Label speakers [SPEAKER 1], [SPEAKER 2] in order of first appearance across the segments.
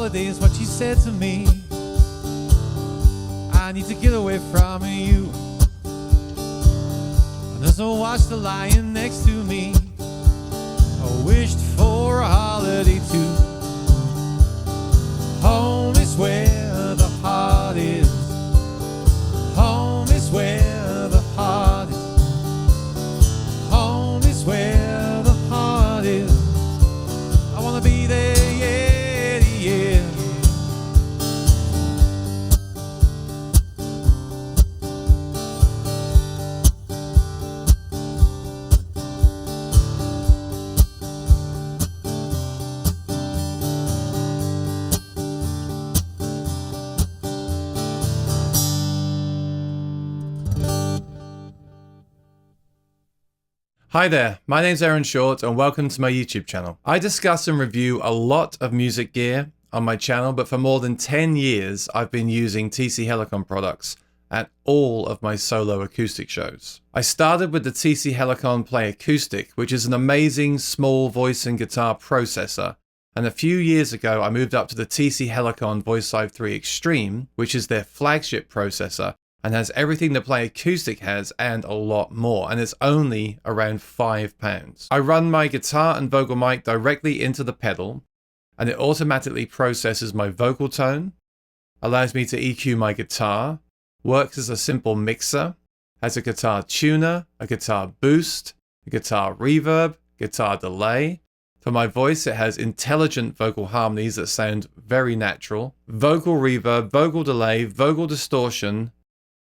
[SPEAKER 1] holiday is what she said to me. I need to get away from you. And there's no watch the lying next to me. I wished for a holiday too. Home is where the heart is. Home is where the heart is. Home is where the heart is. I wanna be there, yeah, yeah. Hi there, my name's Aaron Short and welcome to my YouTube channel. I discuss and review a lot of music gear on my channel, but for more than 10 years I've been using TC Helicon products at all of my solo acoustic shows. I started with the TC Helicon Play Acoustic, which is an amazing small voice and guitar processor, and a few years ago I moved up to the TC Helicon VOICELIVE 3 Extreme, which is their flagship processor and has everything the Play Acoustic has and a lot more, and it's only around £5. I run my guitar and vocal mic directly into the pedal, and it automatically processes my vocal tone, allows me to EQ my guitar, works as a simple mixer, has a guitar tuner, a guitar boost, a guitar reverb, guitar delay. For my voice, it has intelligent vocal harmonies that sound very natural, vocal reverb, vocal delay, vocal distortion.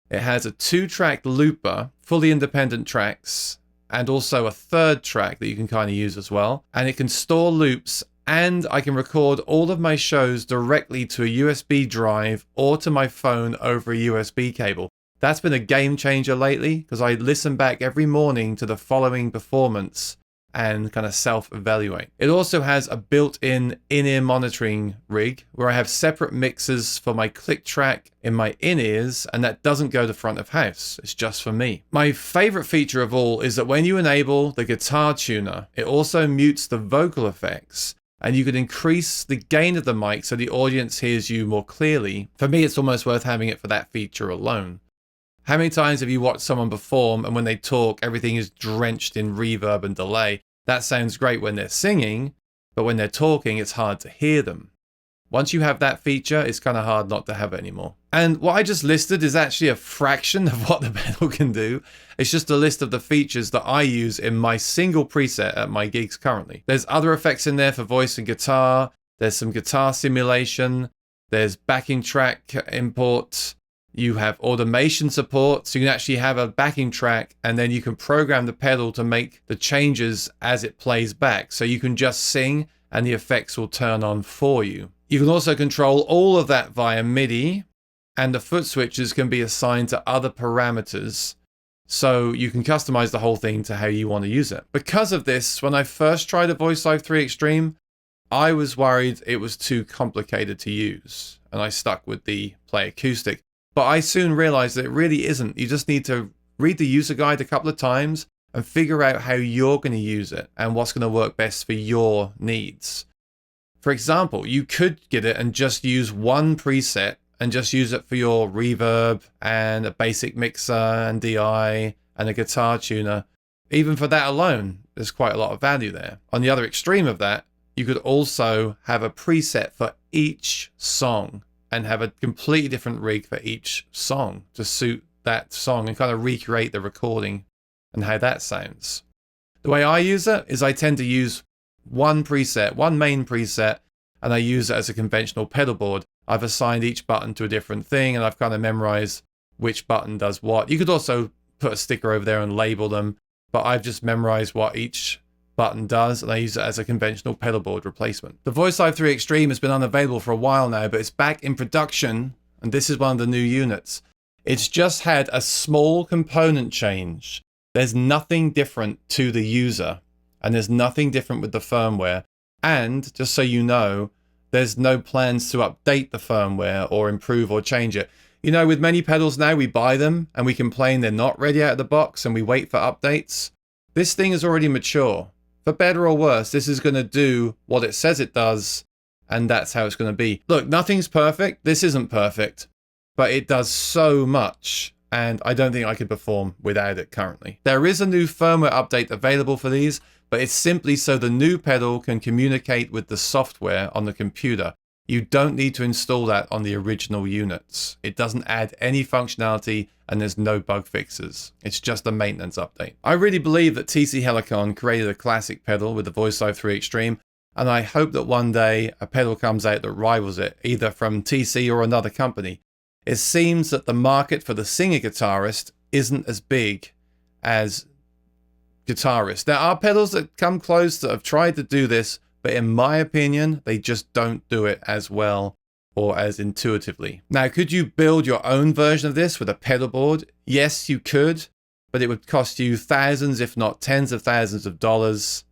[SPEAKER 1] It has a 2-track looper, fully independent tracks, and also a 3rd track that you can kind of use as well. And it can store loops, and I can record all of my shows directly to a USB drive or to my phone over a USB cable. That's been a game changer lately because I listen back every morning to the following performance and kind of self-evaluate. It also has a built-in in-ear monitoring rig where I have separate mixers for my click track in my in-ears, and that doesn't go to front of house. It's just for me. My favorite feature of all is that when you enable the guitar tuner, it also mutes the vocal effects, and you can increase the gain of the mic so the audience hears you more clearly. For me, it's almost worth having it for that feature alone. How many times have you watched someone perform and when they talk, everything is drenched in reverb and delay? That sounds great when they're singing, but when they're talking, it's hard to hear them. Once you have that feature, it's kind of hard not to have it anymore. And what I just listed is actually a fraction of what the pedal can do. It's just a list of the features that I use in my single preset at my gigs currently. There's other effects in there for voice and guitar. There's some guitar simulation. There's backing track import. You have automation support, so you can actually have a backing track and then you can program the pedal to make the changes as it plays back. So you can just sing and the effects will turn on for you. You can also control all of that via MIDI, and the foot switches can be assigned to other parameters. So you can customize the whole thing to how you want to use it. Because of this, when I first tried the VOICELIVE 3 Extreme, I was worried it was too complicated to use, and I stuck with the Play Acoustic. But I soon realized that it really isn't. You just need to read the user guide a couple of times and figure out how you're going to use it and what's going to work best for your needs. For example, you could get it and just use one preset and just use it for your reverb and a basic mixer and DI and a guitar tuner. Even for that alone, there's quite a lot of value there. On the other extreme of that, you could also have a preset for each song and have a completely different rig for each song to suit that song and kind of recreate the recording and how that sounds. The way I use it is I tend to use one preset, one main preset, and I use it as a conventional pedal board. I've assigned each button to a different thing and I've kind of memorized which button does what. You could also put a sticker over there and label them, but I've just memorized what each button does, and I use it as a conventional pedal board replacement. The VOICELIVE 3 Extreme has been unavailable for a while now, but it's back in production, and this is one of the new units. It's just had a small component change. There's nothing different to the user, and there's nothing different with the firmware. And just so you know, there's no plans to update the firmware or improve or change it. You know, with many pedals now, we buy them and we complain they're not ready out of the box and we wait for updates. This thing is already mature. For better or worse, this is going to do what it says it does and that's how it's going to be. Look, nothing's perfect. This isn't perfect, but it does so much, and I don't think I could perform without it currently. There is a new firmware update available for these, but it's simply so the new pedal can communicate with the software on the computer. You don't need to install that on the original units. It doesn't add any functionality, and there's no bug fixes. It's just a maintenance update. I really believe that TC Helicon created a classic pedal with the VOICELIVE 3 Extreme, and I hope that one day a pedal comes out that rivals it, either from TC or another company. It seems that the market for the singer guitarist isn't as big as guitarists. There are pedals that come close that have tried to do this, but in my opinion, they just don't do it as well or as intuitively. Now, could you build your own version of this with a pedal board? Yes, you could, but it would cost you thousands, if not tens of thousands of dollars,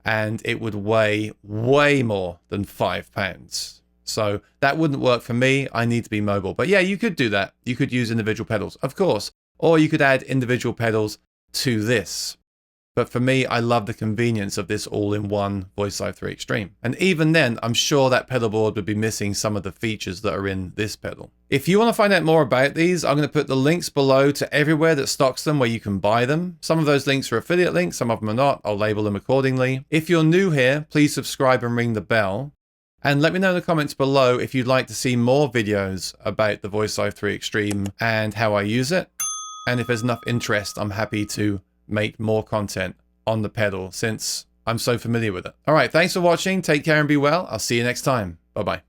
[SPEAKER 1] and it would weigh way more than £5. So that wouldn't work for me. I need to be mobile. But yeah, you could do that. You could use individual pedals, of course, or you could add individual pedals to this. But for me, I love the convenience of this all-in-one VOICELIVE 3 Extreme. And even then, I'm sure that pedal board would be missing some of the features that are in this pedal. If you want to find out more about these, I'm going to put the links below to everywhere that stocks them where you can buy them. Some of those links are affiliate links, some of them are not. I'll label them accordingly. If you're new here, please subscribe and ring the bell. And let me know in the comments below if you'd like to see more videos about the VOICELIVE 3 Extreme and how I use it. And if there's enough interest, I'm happy to make more content on the pedal since I'm so familiar with it. All right, thanks for watching. Take care and be well. I'll see you next time. Bye-bye.